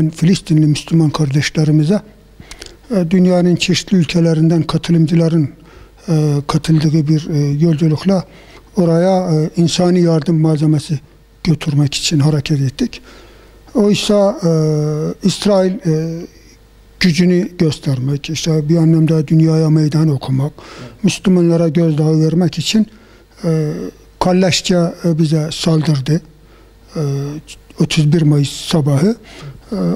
Filistinli Müslüman kardeşlerimize dünyanın çeşitli ülkelerinden katılımcıların katıldığı bir yolculukla oraya insani yardım malzemesi götürmek için hareket ettik. Oysa İsrail gücünü göstermek, işte bir anlamda dünyaya meydan okumak, Müslümanlara gözdağı vermek için kalleşçe bize saldırdı. 31 Mayıs sabahı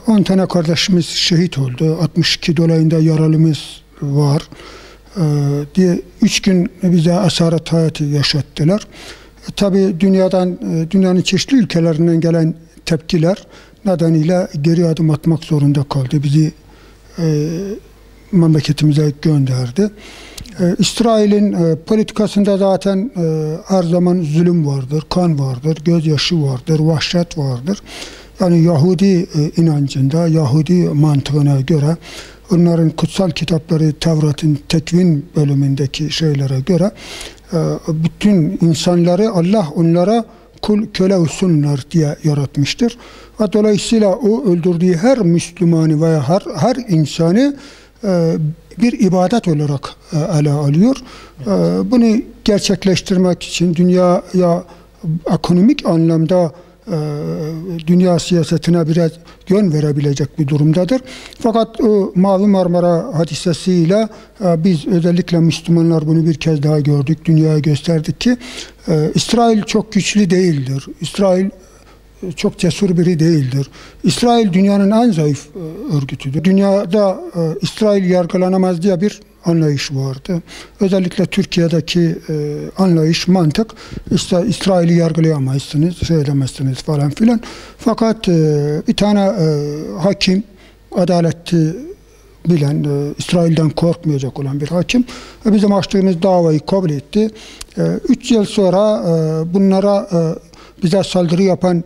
10 tane kardeşimiz şehit oldu. 62 dolayında yaralımız var diye 3 gün bize esaret hayatı yaşattılar. Tabii dünyanın çeşitli ülkelerinden gelen tepkiler nedeniyle geri adım atmak zorunda kaldı. Bizi memleketimize gönderdi. İsrail'in politikasında zaten her zaman zulüm vardır, kan vardır, gözyaşı vardır, vahşet vardır. Yani Yahudi inancında, Yahudi mantığına göre onların kutsal kitapları Tevrat'ın Tekvin bölümündeki şeylere göre bütün insanları Allah onlara kul köle olsunlar diye yaratmıştır. Ve dolayısıyla o öldürdüğü her Müslümanı veya her insanı bir ibadet olarak ele alıyor. Bunu gerçekleştirmek için dünyaya ekonomik anlamda dünya siyasetine biraz yön verebilecek bir durumdadır. Fakat o Mavi Marmara hadisesiyle biz özellikle Müslümanlar bunu bir kez daha gördük, dünyaya gösterdik ki İsrail çok güçlü değildir. İsrail çok cesur biri değildir. İsrail dünyanın en zayıf örgütüdür. Dünyada İsrail yargılanamaz diye bir anlayış vardı. Özellikle Türkiye'deki anlayış, mantık, işte İsrail'i yargılayamazsınız, söylemezsiniz falan filan. Fakat bir tane hakim, adaleti bilen, İsrail'den korkmayacak olan bir hakim bizim açtığımız davayı kabul etti. 3 yıl sonra bunlara bize saldırı yapan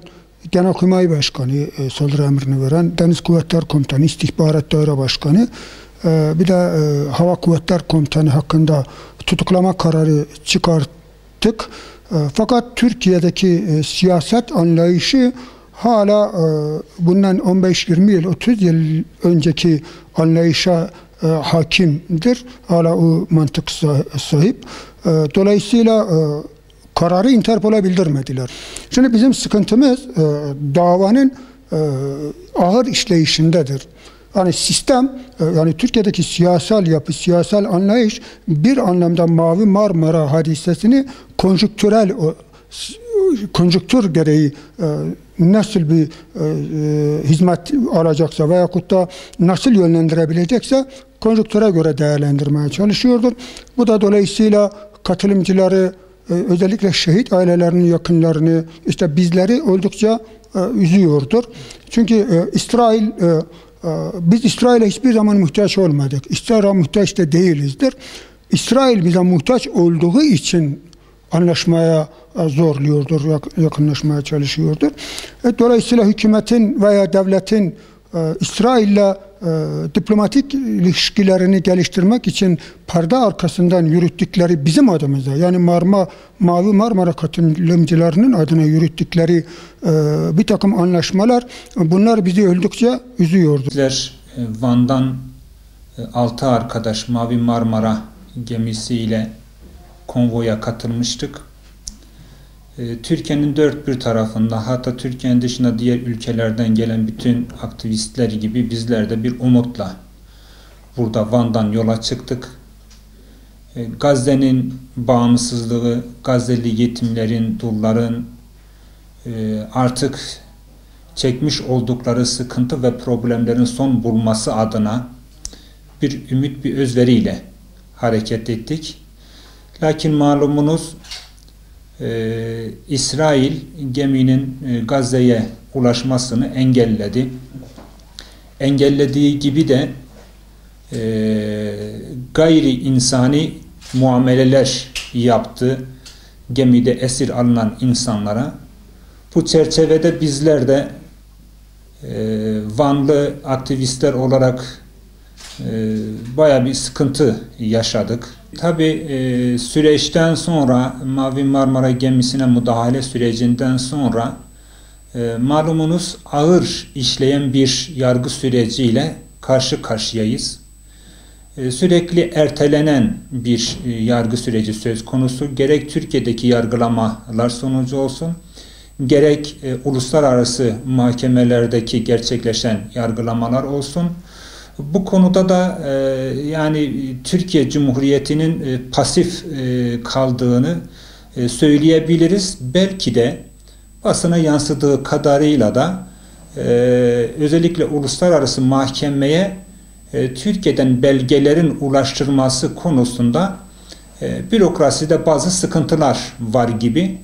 Genelkurmay Başkanı, saldırı emrini veren, Deniz Kuvvetler Komutanı, İstihbarat Daire Başkanı, bir de Hava Kuvvetler Komutanı hakkında tutuklama kararı çıkarttık. Fakat Türkiye'deki siyaset anlayışı hala bundan 15-20 yıl, 30 yıl önceki anlayışa hakimdir. Hala o mantık sahip. Dolayısıyla kararı Interpol'a bildirmediler. Şimdi bizim sıkıntımız davanın ağır işleyişindedir. Yani sistem, yani Türkiye'deki siyasal yapı, siyasal anlayış bir anlamda Mavi Marmara hadisesini konjüktür gereği nasıl bir hizmet alacaksa veyahut da nasıl yönlendirebilecekse konjüktüre göre değerlendirmeye çalışıyordur. Bu da dolayısıyla katılımcıları, özellikle şehit ailelerinin yakınlarını, işte bizleri oldukça üzüyordur. Çünkü biz İsrail'e hiçbir zaman muhtaç olmadık. İsrail'e muhtaç da değilizdir. İsrail bize muhtaç olduğu için anlaşmaya zorluyordur, yakınlaşmaya çalışıyordur. Dolayısıyla hükümetin veya devletin İsrail'le diplomatik ilişkilerini geliştirmek için perde arkasından yürüttükleri bizim adımıza, yani Mavi Marmara katılımcılarının adına yürüttükleri bir takım anlaşmalar, bunlar bizi oldukça üzüyordu. Bizler Van'dan 6 arkadaş Mavi Marmara gemisiyle konvoya katılmıştık. Türkiye'nin dört bir tarafında, hatta Türkiye'nin dışında diğer ülkelerden gelen bütün aktivistler gibi bizler de bir umutla burada Van'dan yola çıktık. Gazze'nin bağımsızlığı, Gazze'li yetimlerin, dulların artık çekmiş oldukları sıkıntı ve problemlerin son bulması adına bir ümit, bir özveriyle hareket ettik. Lakin malumunuz İsrail geminin Gazze'ye ulaşmasını engelledi. Engellediği gibi de gayri insani muameleler yaptı gemide esir alınan insanlara. Bu çerçevede bizler de Vanlı aktivistler olarak bayağı bir sıkıntı yaşadık. Tabii süreçten sonra, Mavi Marmara gemisine müdahale sürecinden sonra Malumunuz ağır işleyen bir yargı süreciyle karşı karşıyayız. Sürekli ertelenen bir yargı süreci söz konusu. Gerek Türkiye'deki yargılamalar sonucu olsun, gerek uluslararası mahkemelerdeki gerçekleşen yargılamalar olsun. Bu konuda da yani Türkiye Cumhuriyeti'nin pasif kaldığını söyleyebiliriz. Belki de basına yansıdığı kadarıyla da özellikle uluslararası mahkemeye Türkiye'den belgelerin ulaştırılması konusunda bürokraside bazı sıkıntılar var gibi.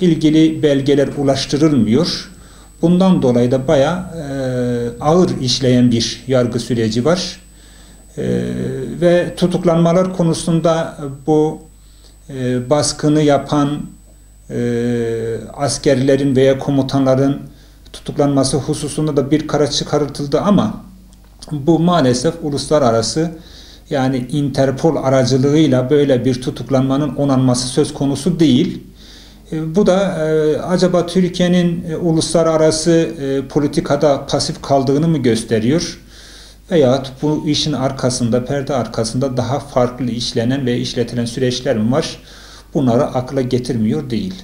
İlgili belgeler ulaştırılmıyor. Bundan dolayı da bayağı ağır işleyen bir yargı süreci var. Ve tutuklanmalar konusunda bu baskını yapan askerlerin veya komutanların tutuklanması hususunda da bir karar çıkartıldı ama bu maalesef uluslararası, yani Interpol aracılığıyla böyle bir tutuklanmanın onanması söz konusu değil. Bu da acaba Türkiye'nin uluslararası politikada pasif kaldığını mı gösteriyor? Veyahut bu işin arkasında, perde arkasında daha farklı işlenen ve işletilen süreçler mi var? Bunları akla getirmiyor değil.